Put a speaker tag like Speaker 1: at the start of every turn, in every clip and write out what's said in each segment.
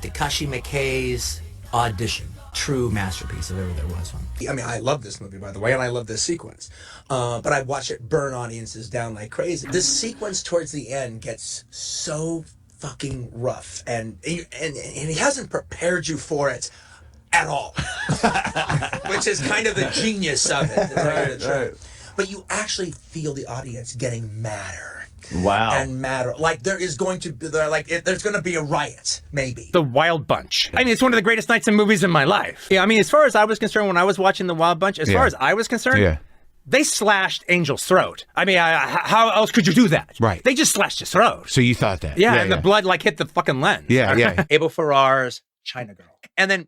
Speaker 1: Takashi Miike's Audition. True masterpiece if ever there was one.
Speaker 2: I mean, I love this movie, by the way, and I love this sequence. But I watch it burn audiences down like crazy. This sequence towards the end gets so fucking rough, and he hasn't prepared you for it at all, which is kind of the genius of it. Right. But you actually feel the audience getting madder.
Speaker 3: Wow.
Speaker 2: And madder. Like there's going to be a riot, maybe.
Speaker 4: The Wild Bunch. I mean, it's one of the greatest nights in movies in my life. Yeah, I mean, as far as I was concerned, when I was watching The Wild Bunch, as far as I was concerned, they slashed Angel's throat. I mean, how else could you do that?
Speaker 5: Right.
Speaker 4: They just slashed his throat.
Speaker 5: So you thought that?
Speaker 4: Yeah, and the blood like hit the fucking lens.
Speaker 5: Yeah.
Speaker 4: Abel Ferrar's China Girl. And then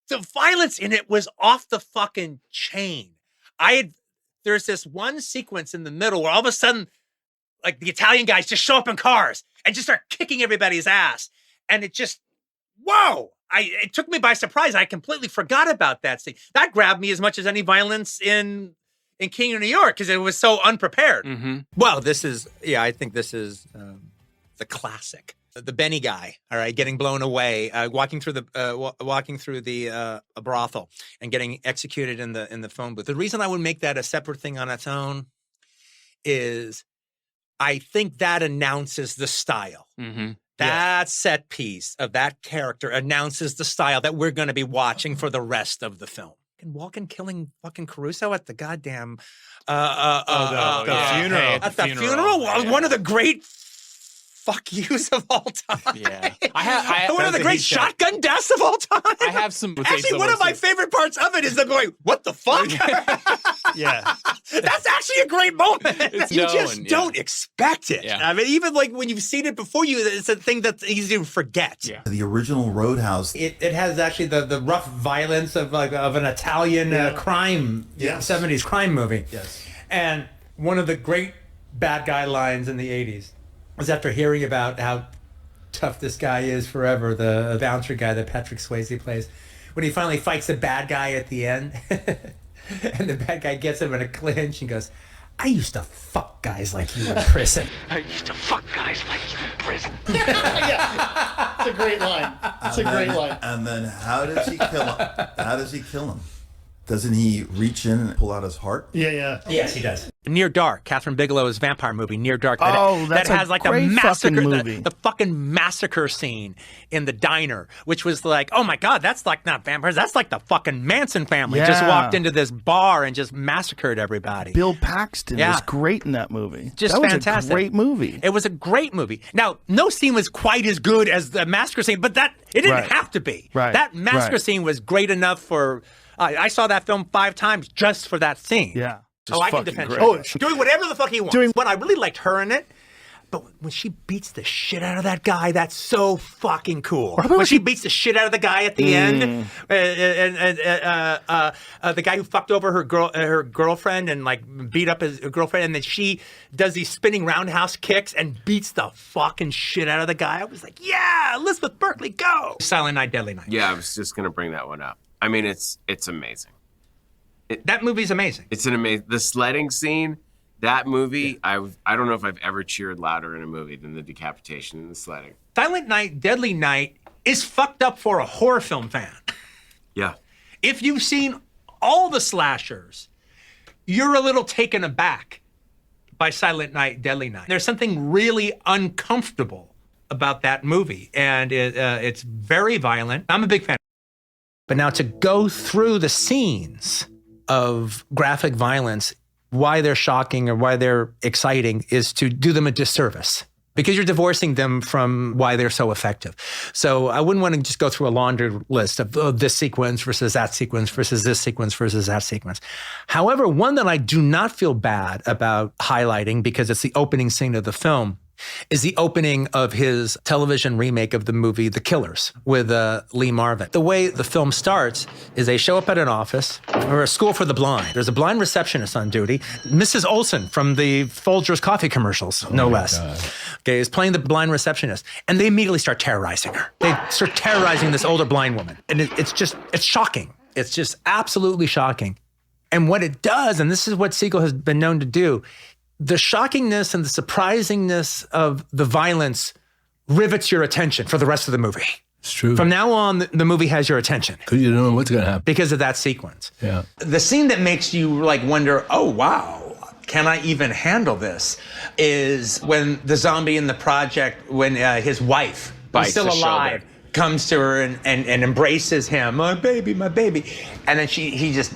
Speaker 4: the violence in it was off the fucking chain. There's this one sequence in the middle where all of a sudden, like the Italian guys just show up in cars and just start kicking everybody's ass. And it just, whoa! It took me by surprise. I completely forgot about that scene. That grabbed me as much as any violence in King of New York because it was so unprepared.
Speaker 3: Mm-hmm.
Speaker 4: Well, I think this is the classic. The Benny guy, all right, getting blown away, walking through the brothel and getting executed in the phone booth. The reason I would make that a separate thing on its own is I think that announces the style.
Speaker 3: Mm-hmm.
Speaker 4: That set piece of that character announces the style that we're going to be watching for the rest of the film. And Walken killing fucking Caruso at the goddamn
Speaker 3: funeral.
Speaker 4: At the funeral, one of the great fuck yous of all time.
Speaker 3: Yeah. I have
Speaker 4: one of the great shotgun deaths of all time.
Speaker 3: I have some.
Speaker 4: Actually, one of my favorite parts of it is them going, "What the fuck?"
Speaker 3: Yeah.
Speaker 4: That's actually a great moment. You just don't expect it.
Speaker 3: Yeah.
Speaker 4: I mean, even like when you've seen it before you, it's a thing that's easy to forget.
Speaker 3: Yeah.
Speaker 6: The original Roadhouse.
Speaker 1: It has actually the rough violence of an Italian crime, 70s crime movie.
Speaker 6: Yes.
Speaker 1: And one of the great bad guy lines in the 80s was after hearing about how tough this guy is forever, the bouncer guy that Patrick Swayze plays, when he finally fights the bad guy at the end, and the bad guy gets him in a clinch and goes, "I used to fuck guys like you in prison."
Speaker 4: I used to fuck guys like you in prison.
Speaker 7: Yeah, it's a great line. It's a great line.
Speaker 6: And then how does he kill him? Doesn't he reach in and pull out his heart?
Speaker 7: Yeah.
Speaker 1: Yes, he does.
Speaker 4: Near Dark, Catherine Bigelow's vampire movie, Near Dark.
Speaker 7: That's
Speaker 4: that has
Speaker 7: a
Speaker 4: like the
Speaker 7: great
Speaker 4: massacre,
Speaker 7: fucking movie.
Speaker 4: the fucking massacre scene in the diner, which was like, oh my God, that's like not vampires, that's like the fucking Manson family just walked into this bar and just massacred everybody.
Speaker 7: Bill Paxton was great in that movie.
Speaker 4: Just
Speaker 7: that
Speaker 4: fantastic.
Speaker 7: was a great movie.
Speaker 4: It was a great movie. Now, no scene was quite as good as the massacre scene, but it didn't have to be.
Speaker 7: Right.
Speaker 4: That massacre scene was great enough for. I saw that film 5 times just for that scene.
Speaker 7: Yeah.
Speaker 4: I can defend
Speaker 7: great.
Speaker 4: her. Doing whatever the fuck he wants. But I really liked her in it. But when she beats the shit out of that guy, that's so fucking cool. When she beats the shit out of the guy at the end, and the guy who fucked over her girlfriend and like beat up his girlfriend, and then she does these spinning roundhouse kicks and beats the fucking shit out of the guy. I was like, yeah, Elizabeth Berkley, go! Silent Night, Deadly Night.
Speaker 8: Yeah, I was just gonna bring that one up. I mean, it's amazing.
Speaker 4: That movie's amazing.
Speaker 8: It's an amazing. The sledding scene, that movie. I don't know if I've ever cheered louder in a movie than the decapitation and the sledding.
Speaker 4: Silent Night, Deadly Night is fucked up for a horror film fan.
Speaker 8: Yeah.
Speaker 4: If you've seen all the slashers, you're a little taken aback by Silent Night, Deadly Night. There's something really uncomfortable about that movie, and it's very violent. I'm a big fan. But now to go through the scenes of graphic violence, why they're shocking or why they're exciting is to do them a disservice because you're divorcing them from why they're so effective. So I wouldn't want to just go through a laundry list of this sequence versus that sequence versus this sequence versus that sequence. However, one that I do not feel bad about highlighting because it's the opening scene of the film is the opening of his television remake of the movie The Killers with Lee Marvin. The way the film starts is they show up at an office or a school for the blind. There's a blind receptionist on duty, Mrs. Olsen from the Folgers coffee commercials, no less. Okay, is playing the blind receptionist. And they immediately start terrorizing her. They start terrorizing this older blind woman. And it's shocking. It's just absolutely shocking. And what it does, and this is what Siegel has been known to do, the shockingness and the surprisingness of the violence rivets your attention for the rest of the movie.
Speaker 5: It's true.
Speaker 4: From now on, the movie has your attention
Speaker 5: Because you don't know what's going to happen.
Speaker 4: because of that sequence.
Speaker 5: Yeah.
Speaker 4: The scene that makes you like wonder, oh wow, can I even handle this? Is when the zombie in the project, when his wife, who's
Speaker 8: Bites
Speaker 4: still
Speaker 8: the
Speaker 4: alive,
Speaker 8: shoulder.
Speaker 4: comes to her and embraces him, my baby, and then he just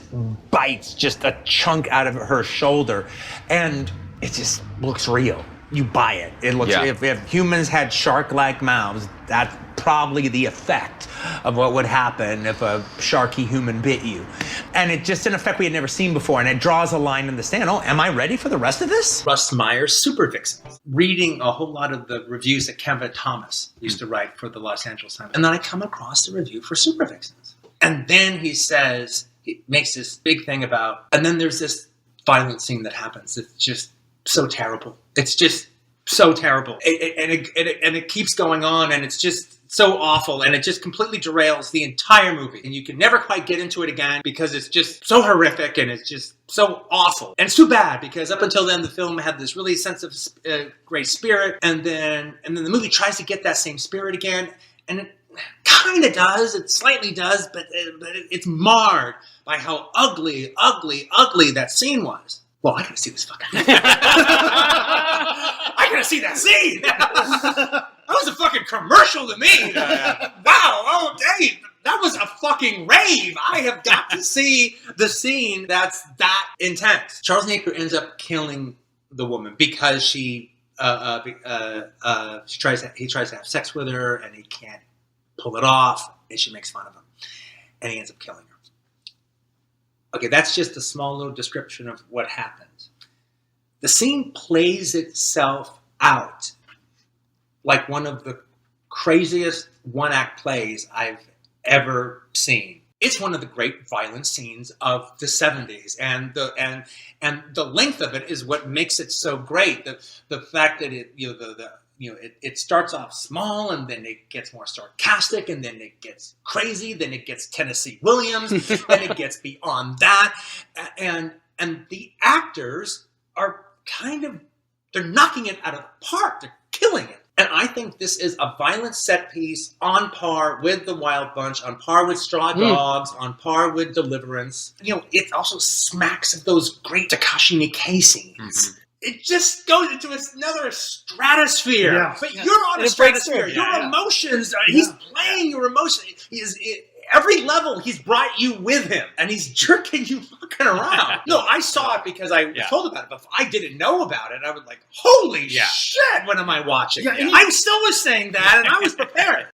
Speaker 4: bites just a chunk out of her shoulder, and it just looks real. You buy it. It looks.
Speaker 8: Yeah.
Speaker 4: If humans had shark-like mouths, that's probably the effect of what would happen if a sharky human bit you. And it just an effect we had never seen before, and it draws a line in the stand. Oh, am I ready for the rest of this?
Speaker 9: Russ Meyer's Super Vixens. Reading a whole lot of the reviews that Kevin Thomas used to write for the Los Angeles Times. And then I come across the review for Super Vixens. And then he makes this big thing about, and then there's this violent scene that happens. It's just so terrible. It's just so terrible. And it keeps going on, and it's just so awful, and it just completely derails the entire movie. And you can never quite get into it again because it's just so horrific, and it's just so awful. And it's too bad because up until then, the film had this really sense of great spirit, and then the movie tries to get that same spirit again, and it kind of does. It slightly does, but it's marred by how ugly that scene was. Well, I gotta see this fucking movie. I gotta see that scene. That was a fucking commercial to me. Wow. Oh, dang. That was a fucking rave. I have got to see the scene that's that intense. Charles Napier ends up killing the woman because he tries to have sex with her, and he can't pull it off, and she makes fun of him, and he ends up killing her. Okay, that's just a small little description of what happens. The scene plays itself out like one of the craziest one-act plays I've ever seen. It's one of the great violent scenes of the 70s, and the length of it is what makes it so great. The fact that it starts off small, and then it gets more sarcastic, and then it gets crazy, then it gets Tennessee Williams, then it gets beyond that, and the actors are they're knocking it out of the park. They're killing it. And I think this is a violent set piece on par with The Wild Bunch, on par with Straw Dogs, on par with Deliverance. It also smacks of those great Takashi Miike scenes. Mm-hmm. It just goes into another stratosphere. Yeah. But you're on a stratosphere. Your emotions, he's playing your emotions. Every level, he's brought you with him, and he's jerking you fucking around. No, I saw it because I was told about it, but if I didn't know about it, I was like, holy shit, what am I watching? Yeah, I still was saying that, and I was prepared.